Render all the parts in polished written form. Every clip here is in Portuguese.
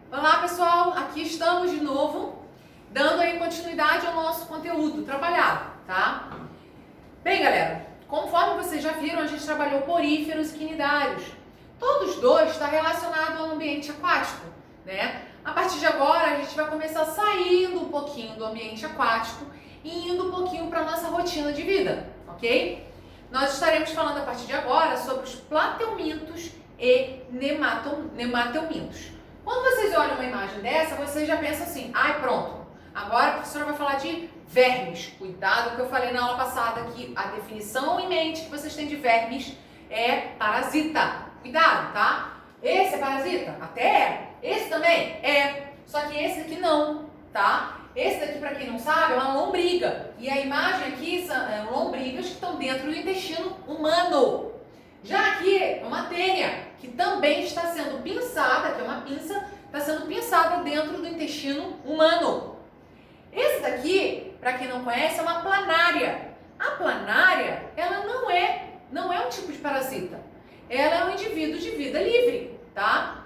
Olá pessoal, aqui estamos de novo, dando aí continuidade ao nosso conteúdo trabalhado, tá? Bem galera, conforme vocês já viram, a gente trabalhou poríferos e quinidários. Todos dois estão relacionados ao ambiente aquático, né? A partir de agora a gente vai começar saindo um pouquinho do ambiente aquático e indo um pouquinho para a nossa rotina de vida, ok? Nós estaremos falando a partir de agora sobre os plateumintos e nemateumintos. Quando vocês olham uma imagem dessa, vocês já pensam assim, ai pronto, agora a professora vai falar de vermes. Cuidado que eu falei na aula passada que a definição em mente que vocês têm de vermes é parasita. Cuidado, tá? Esse é parasita? Até é. Esse também? É. Só que esse aqui não, tá? Esse daqui, para quem não sabe, é uma lombriga. E a imagem aqui são lombrigas que estão dentro do intestino humano. Já aqui é uma tênia, que também está sendo pinçada, que é uma pinça, está sendo pinçada dentro do intestino humano. Esse daqui, para quem não conhece, é uma planária. A planária, ela não é um tipo de parasita. Ela é um indivíduo de vida livre, tá?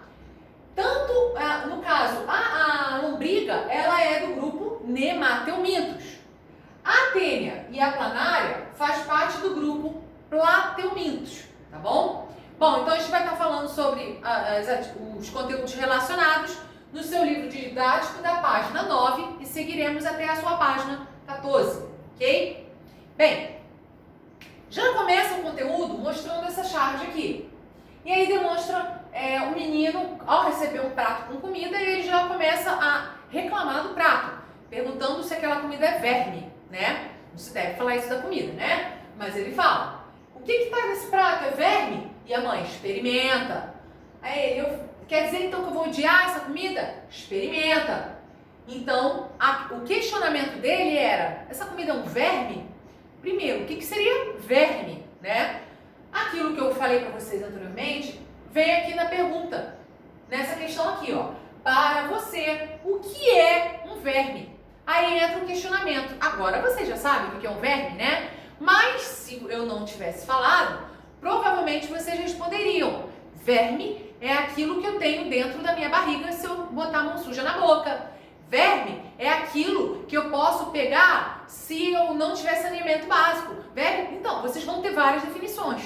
Tanto, no caso, a lombriga, ela é do grupo nemateumintos. A tênia e a planária faz parte do grupo plateumintos, tá bom? Bom, então a gente vai estar falando sobre os conteúdos relacionados no seu livro didático da página 9 e seguiremos até a sua página 14, ok? Bem, já começa o conteúdo mostrando essa charge aqui. E aí demonstra o menino, ao receber um prato com comida, ele já começa a reclamar do prato, perguntando se aquela comida é verme, né? Não se deve falar isso da comida, né? Mas ele fala, o que está nesse prato? É verme? E a mãe, experimenta. Aí ele, quer dizer então que eu vou odiar essa comida? Experimenta. Então, o questionamento dele era, essa comida é um verme? Primeiro, o que seria verme, né? Aquilo que eu falei para vocês anteriormente, vem aqui na pergunta, nessa questão aqui, ó. Para você, o que é um verme? Aí entra o questionamento. Agora vocês já sabem o que é um verme, né? Mas se eu não tivesse falado, provavelmente vocês responderiam. Verme é aquilo que eu tenho dentro da minha barriga se eu botar a mão suja na boca. Verme é aquilo que eu posso pegar se eu não tiver saneamento básico. Verme, então, vocês vão ter várias definições.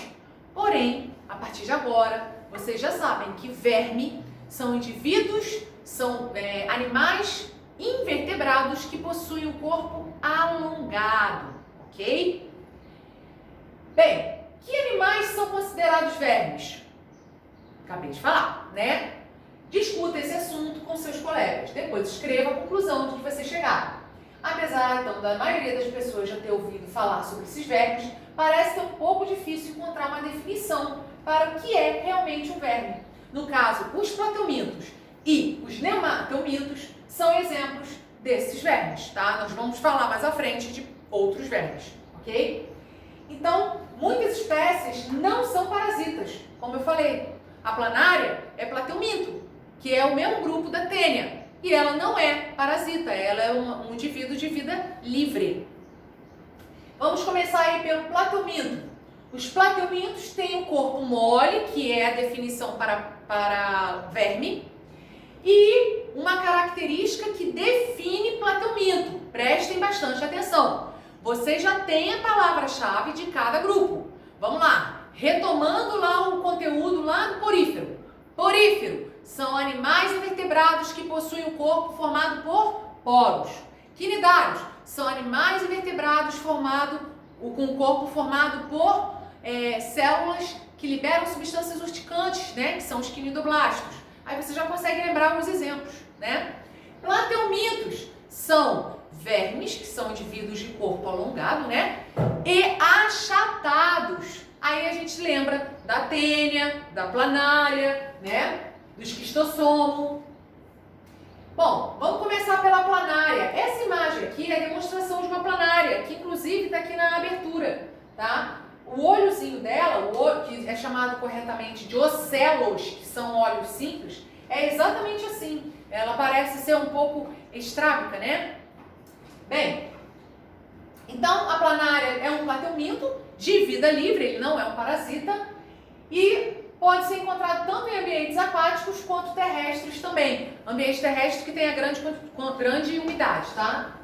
Porém, a partir de agora, vocês já sabem que verme são indivíduos, são animais invertebrados que possuem o corpo alongado, ok? Bem, que animais são considerados vermes? Acabei de falar, né? Discuta esse assunto com seus colegas. Depois escreva a conclusão de que você chegar. Apesar, então, da maioria das pessoas já ter ouvido falar sobre esses vermes, parece ser um pouco difícil encontrar uma definição para o que é realmente um verme. No caso, os plateumintos e os nemateumintos são exemplos desses vermes, tá? Nós vamos falar mais à frente de outros vermes, ok? Então, muitas espécies não são parasitas, como eu falei. A planária é plateuminto, que é o mesmo grupo da tênia, e ela não é parasita, ela é um indivíduo de vida livre. Vamos começar aí pelo plateuminto. Os plateumintos têm o corpo mole, que é a definição para verme, e uma característica que define plateuminto. Prestem bastante atenção. Vocês já têm a palavra-chave de cada grupo. Vamos lá. Retomando lá o conteúdo lá do porífero. Porífero são animais invertebrados que possuem o corpo formado por poros. Quinidários são animais invertebrados com o corpo formado por células que liberam substâncias urticantes, né? Que são os quinidoblastos. Aí você já consegue lembrar os exemplos, né? Plateumintos são vermes, que são indivíduos de corpo alongado, né? E achatados. Aí a gente lembra da tênia, da planária, né? Do esquistossomo. Bom, vamos começar pela planária. Essa imagem aqui é a demonstração de uma planária, que inclusive está aqui na abertura, tá? O olhozinho dela, o olho, que é chamado corretamente de ocelos, que são olhos simples, é exatamente assim. Ela parece ser um pouco estrábica, né? Bem, então a planária é um plateuminto de vida livre, ele não é um parasita, e pode ser encontrado tanto em ambientes aquáticos quanto terrestres também. Ambiente terrestre que tem a grande umidade, tá?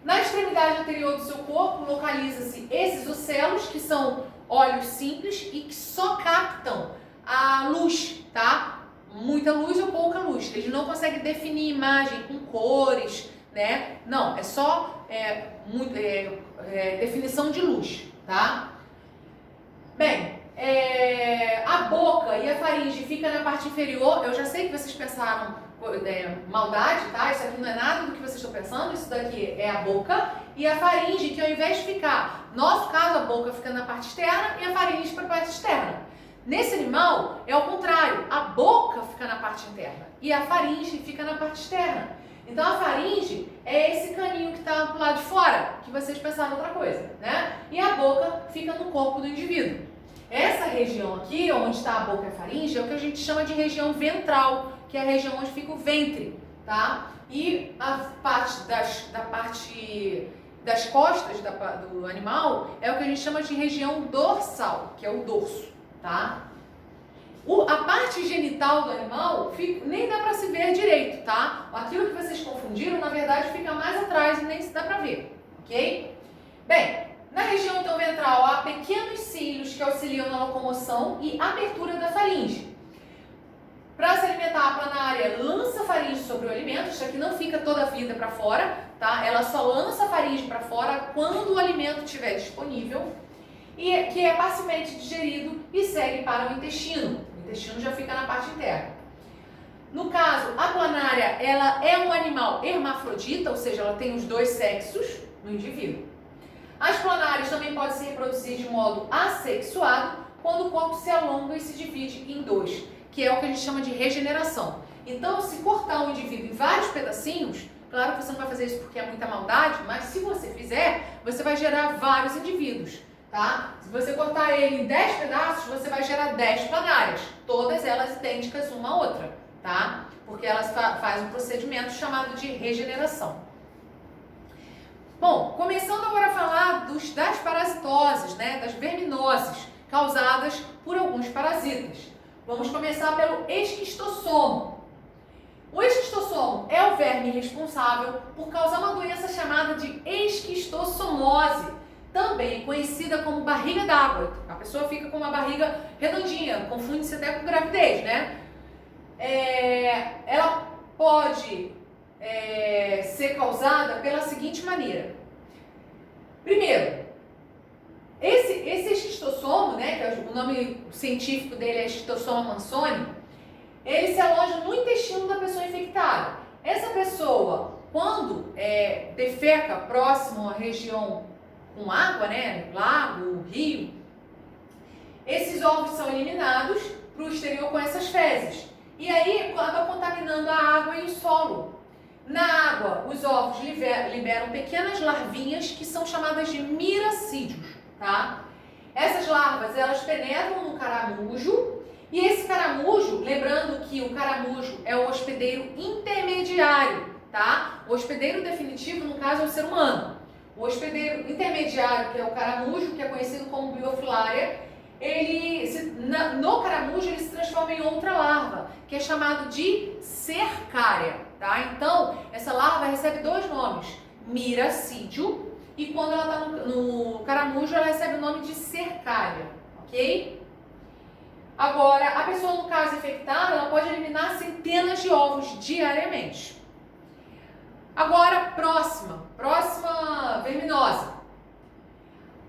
Na extremidade anterior do seu corpo localiza-se esses ocelos, que são olhos simples e que só captam a luz, tá? Muita luz ou pouca luz. Eles não conseguem definir imagem com cores, né? Não, é só definição de luz, tá? Bem, a boca e a faringe fica na parte inferior. Eu já sei que vocês pensaram maldade, tá? Isso aqui não é nada do que vocês estão pensando. Isso daqui é a boca e a faringe, que ao invés de ficar, no nosso caso, a boca fica na parte externa e a faringe para a parte externa. Nesse animal é o contrário, a boca fica na parte interna e a faringe fica na parte externa. Então a faringe é esse caninho que está do lado de fora, que vocês pensaram outra coisa, né? E a boca fica no corpo do indivíduo. Essa região aqui, onde está a boca e a faringe, é o que a gente chama de região ventral, que é a região onde fica o ventre, tá? E a parte das costas do animal é o que a gente chama de região dorsal, que é o dorso, tá? A parte genital do animal nem dá para se ver direito, tá? Aquilo que vocês confundiram, na verdade, fica mais atrás e nem se dá para ver, ok? Bem, na região então ventral há pequenos cílios que auxiliam na locomoção e abertura da faringe. Para se alimentar, a planária lança a faringe sobre o alimento. Isso aqui não fica toda a vida para fora, tá? Ela só lança a faringe para fora quando o alimento estiver disponível, e que é facilmente digerido e segue para o intestino. O intestino já fica na parte interna. No caso, a planária, ela é um animal hermafrodita, ou seja, ela tem os dois sexos no indivíduo. As planárias também podem se reproduzir de modo assexuado, quando o corpo se alonga e se divide em dois, que é o que a gente chama de regeneração. Então, se cortar um indivíduo em vários pedacinhos, claro que você não vai fazer isso porque é muita maldade, mas se você fizer, você vai gerar vários indivíduos, tá? Se você cortar ele em 10 pedaços, você vai gerar 10 planárias, todas elas idênticas uma à outra, tá? Porque elas fazem um procedimento chamado de regeneração. Bom, começando agora a falar das parasitoses, né, das verminoses causadas por alguns parasitas. Vamos começar pelo esquistossomo. O esquistossomo é o verme responsável por causar uma doença chamada de esquistossomose, também conhecida como barriga d'água. A pessoa fica com uma barriga redondinha, confunde-se até com gravidez, né? Ela pode ser causada pela seguinte maneira. Primeiro, esse esquistossomo, né, que o nome científico dele é Esquistossoma mansoni, ele se aloja no intestino da pessoa infectada. Essa pessoa, quando defeca próximo à região com água, né, lago, rio, esses ovos são eliminados para o exterior com essas fezes. E aí acaba contaminando a água e o solo. Na água, os ovos liberam pequenas larvinhas que são chamadas de miracídios, tá? Essas larvas, elas penetram no caramujo, e esse caramujo, lembrando que o caramujo é o hospedeiro intermediário, tá? O hospedeiro definitivo, no caso, é o ser humano. O hospedeiro intermediário, que é o caramujo, que é conhecido como biofilária, no caramujo ele se transforma em outra larva, que é chamado de cercária, tá? Então, essa larva recebe dois nomes, miracídio, e quando ela está no caramujo, ela recebe o nome de cercária, ok? Agora, a pessoa, no caso infectada, ela pode eliminar centenas de ovos diariamente. Agora, próxima verminosa.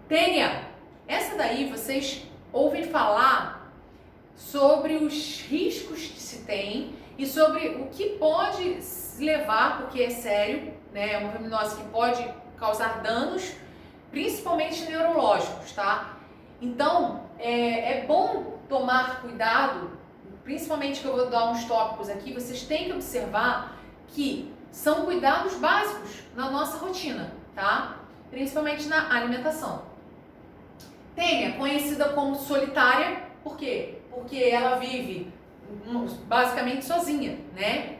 Tênia. Essa daí vocês ouvem falar sobre os riscos que se tem e sobre o que pode levar, porque é sério, né? É uma verminose que pode causar danos, principalmente neurológicos, tá? Então, é bom tomar cuidado, principalmente que eu vou dar uns tópicos aqui, vocês têm que observar que são cuidados básicos na nossa rotina, tá? Principalmente na alimentação. Tênia, conhecida como solitária, por quê? Porque ela vive basicamente sozinha, né?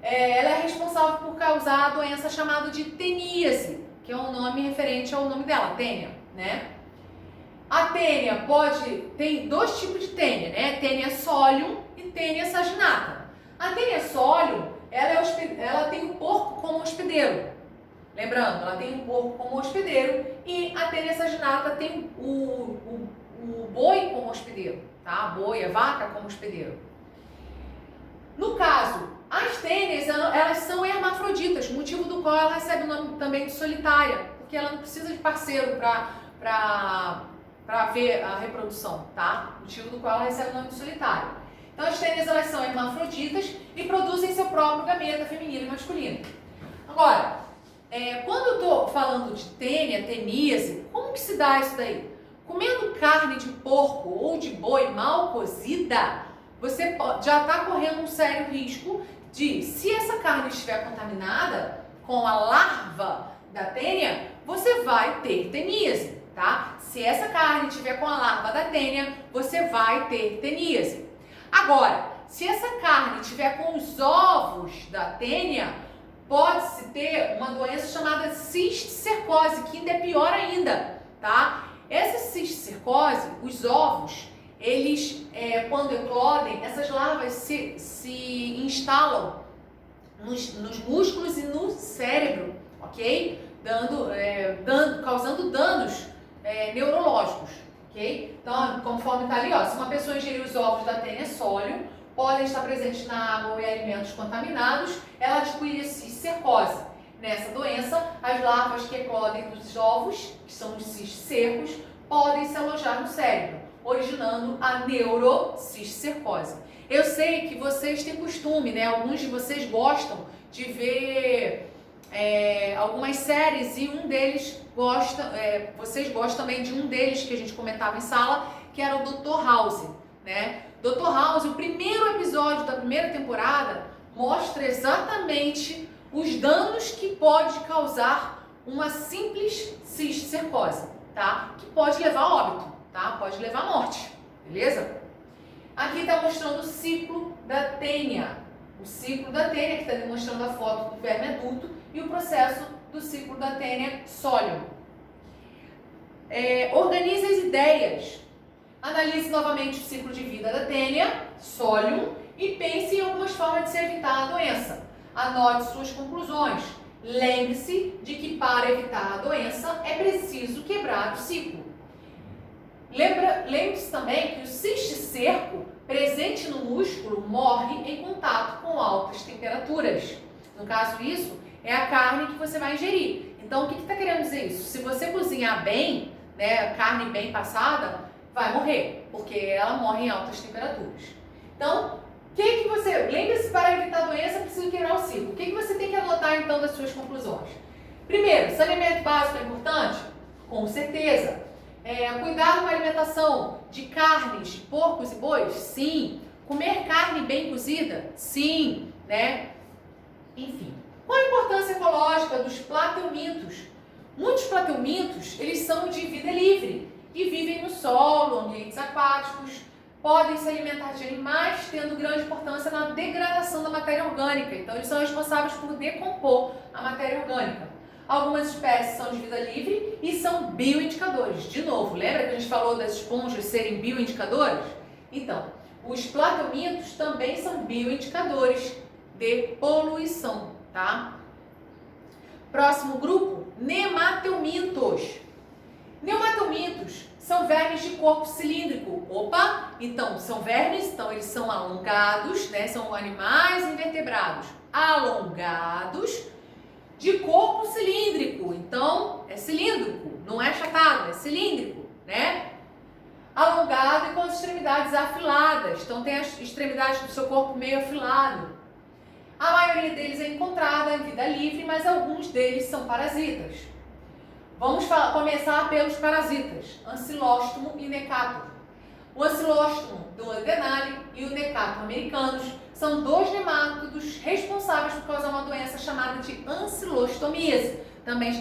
Ela é responsável por causar a doença chamada de teníase, que é um nome referente ao nome dela, Tênia, né? A tênia tem dois tipos de tênia, né? Tênia solium e tênia saginata. A tênia solium, ela tem o porco como hospedeiro. Lembrando, ela tem o porco como hospedeiro e a tênia saginata tem o boi como hospedeiro, tá? Boi, a vaca como hospedeiro. No caso, as tênias, elas são hermafroditas, motivo do qual ela recebe o nome também de solitária, porque ela não precisa de parceiro para ver a reprodução, tá? Motivo do qual ela recebe o nome de solitária. Então as tênias, elas são hermafroditas e produzem seu próprio gameta feminino e masculino. Agora, quando eu estou falando de tênia, teníase, como que se dá isso daí? Comendo carne de porco ou de boi mal cozida, você já está correndo um sério risco de, se essa carne estiver contaminada com a larva da tênia, você vai ter teníase, tá? Se essa carne estiver com a larva da tênia, você vai ter teníase. Agora, se essa carne estiver com os ovos da tênia, pode-se ter uma doença chamada cisticercose, que ainda é pior ainda, tá? Essa cisticercose, os ovos, eles, quando eclodem, essas larvas se instalam nos músculos e no cérebro, ok? Causando danos neurológicos, ok? Então, conforme está ali, ó, se uma pessoa ingerir os ovos da tênia solium, podem estar presentes na água ou em alimentos contaminados, ela adquire cisticercose. Nessa doença, as larvas que eclodem dos ovos, que são os cisticercos, podem se alojar no cérebro, originando a neurocisticercose. Eu sei que vocês têm costume, né? Alguns de vocês gostam de ver algumas séries e um deles vocês gostam também de um deles que a gente comentava em sala, que era o Dr. House, né? Dr. House, o primeiro episódio da primeira temporada, mostra exatamente os danos que pode causar uma simples cisticercose, tá? Que pode levar a óbito, tá? Pode levar à morte, beleza? Aqui está mostrando o ciclo da tênia. O ciclo da tênia, que está demonstrando a foto do verme adulto, e o processo do ciclo da tênia solium. Organize as ideias. Analise novamente o ciclo de vida da tênia solium e pense em algumas formas de se evitar a doença. Anote suas conclusões. Lembre-se de que para evitar a doença é preciso quebrar o ciclo. Lembre-se também que o cisticerco presente no músculo morre em contato com altas temperaturas. No caso, isso é a carne que você vai ingerir. Então, o que está querendo dizer isso? Se você cozinhar bem, né, carne bem passada, vai morrer, porque ela morre em altas temperaturas. Então, lembre-se, para evitar a doença, é preciso quebrar o ciclo. O que você tem que anotar, então, das suas conclusões? Primeiro, saneamento básico é importante? Com certeza. Cuidado com a alimentação de carnes, de porcos e bois? Sim. Comer carne bem cozida? Sim, né? Enfim. Qual a importância ecológica dos plateumintos? Muitos plateumintos, eles são de vida livre e vivem no solo, ambientes aquáticos, podem se alimentar de animais, tendo grande importância na degradação da matéria orgânica. Então, eles são responsáveis por decompor a matéria orgânica. Algumas espécies são de vida livre e são bioindicadores. De novo, lembra que a gente falou das esponjas serem bioindicadores? Então, os plateumintos também são bioindicadores de poluição, tá? Próximo grupo, nemateumintos. Nemateumintos são vermes de corpo cilíndrico. Opa! Então, são vermes, então eles são alongados, né? São animais invertebrados alongados de corpo cilíndrico. Então, é cilíndrico, não é achatado, é cilíndrico, né? Alongado e com as extremidades afiladas. Então, tem as extremidades do seu corpo meio afilado. A maioria deles é encontrada em vida livre, mas alguns deles são parasitas. Vamos começar pelos parasitas, Ancylostomum e Necator. O Ancylostomum do Denali e o Necator americanos são dois nemátodos responsáveis por causar uma doença chamada de ancilostomíase, também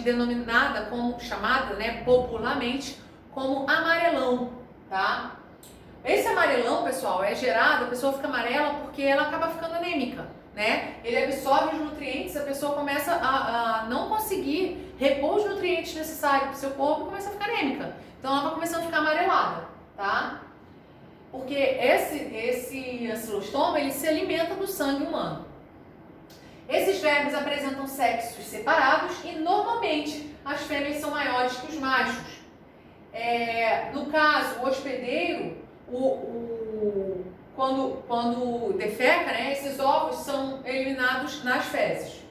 chamada popularmente como amarelão, tá? Esse amarelão, pessoal, é gerado, a pessoa fica amarela porque ela acaba ficando anêmica, né? Ele absorve os nutrientes, a pessoa começa a não conseguir repor os nutrientes necessários para o seu corpo e começa a ficar anêmica. Então ela vai começando a ficar amarelada, tá? Porque esse ancilostoma, ele se alimenta do sangue humano. Esses vermes apresentam sexos separados e normalmente as fêmeas são maiores que os machos. No caso, o hospedeiro, quando defeca, né, esses ovos são eliminados nas fezes.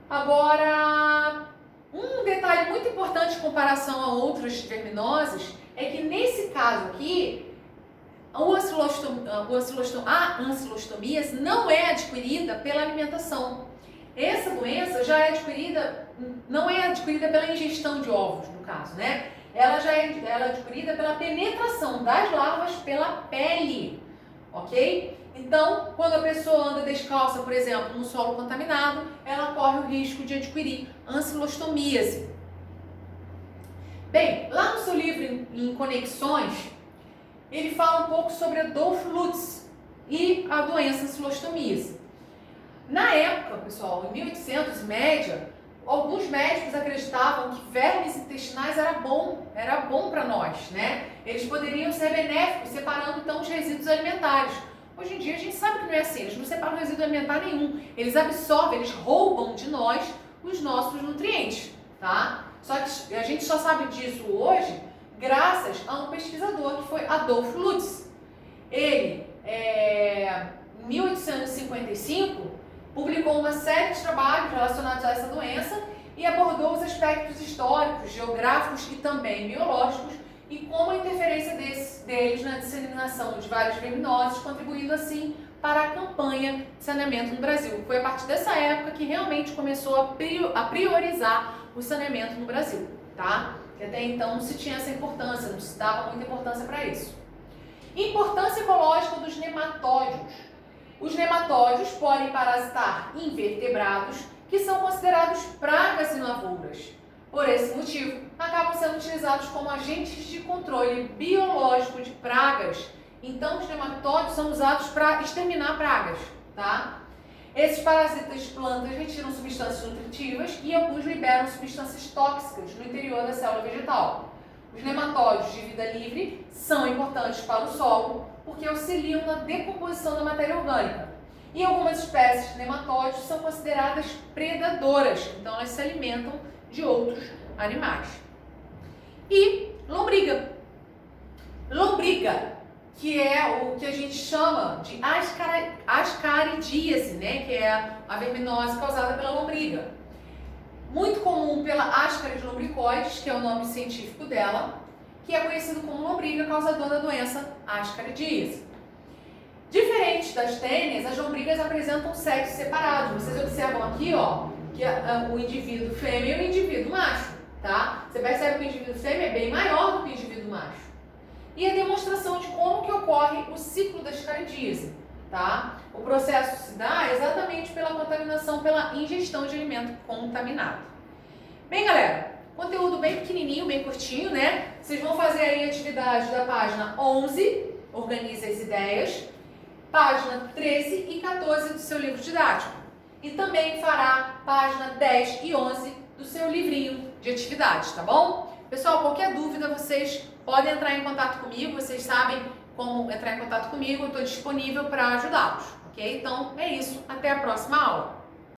Agora, um detalhe muito importante em comparação a outras verminoses é que nesse caso aqui, a ancilostomia não é adquirida pela alimentação. Essa doença já é adquirida, não é adquirida pela ingestão de ovos, no caso, né? Ela é adquirida pela penetração das larvas pela pele, ok? Então, quando a pessoa anda descalça, por exemplo, no solo contaminado, ela corre o risco de adquirir ancilostomíase. Bem, lá no seu livro em Conexões, ele fala um pouco sobre Adolf Lutz e a doença ancilostomíase. Na época, pessoal, em 1800, média, alguns médicos acreditavam que vermes intestinais era bom para nós, né? Eles poderiam ser benéficos, separando então os resíduos alimentares. Hoje em dia a gente sabe que não é assim, eles não separam resíduo alimentar nenhum. Eles absorvem, eles roubam de nós os nossos nutrientes, tá? Só que a gente só sabe disso hoje graças a um pesquisador que foi Adolf Lutz. Ele, em 1855, publicou uma série de trabalhos relacionados a essa doença e abordou os aspectos históricos, geográficos e também biológicos e como a interferência deles na disseminação de várias verminoses, contribuindo assim para a campanha de saneamento no Brasil. Foi a partir dessa época que realmente começou a priorizar o saneamento no Brasil, tá? Que até então não se tinha essa importância, não se dava muita importância para isso. Importância ecológica dos nematódios. Os nematódios podem parasitar invertebrados que são considerados pragas em lavouras. Por esse motivo, acabam sendo utilizados como agentes de controle biológico de pragas. Então, os nematódios são usados para exterminar pragas, tá? Esses parasitas de plantas retiram substâncias nutritivas e alguns liberam substâncias tóxicas no interior da célula vegetal. Os nematódios de vida livre são importantes para o solo porque auxiliam na decomposição da matéria orgânica. E algumas espécies de nematódios são consideradas predadoras, então elas se alimentam de outros animais. E lombriga. Lombriga, que é o que a gente chama de ascaridíase, né? Que é a verminose causada pela lombriga. Muito comum pela Ascaris lumbricoides, que é o nome científico dela, que é conhecido como lombriga causadora da doença ascaridíase. Diferente das tênias, as lombrigas apresentam sexos separados. Vocês observam aqui, ó, que o indivíduo fêmea e o indivíduo macho, tá? Você percebe que o indivíduo fêmea é bem maior do que o indivíduo macho. E a demonstração de como que ocorre o ciclo da ascaridíase, tá? O processo se dá exatamente pela contaminação, pela ingestão de alimento contaminado. Bem, galera, conteúdo bem pequenininho, bem curtinho, né? Vocês vão fazer aí a atividade da página 11, Organize as Ideias, página 13 e 14 do seu livro didático. E também fará página 10 e 11 do seu livrinho de atividades, tá bom? Pessoal, qualquer dúvida, vocês podem entrar em contato comigo, vocês sabem como entrar em contato comigo, eu estou disponível para ajudá-los, ok? Então, é isso, até a próxima aula.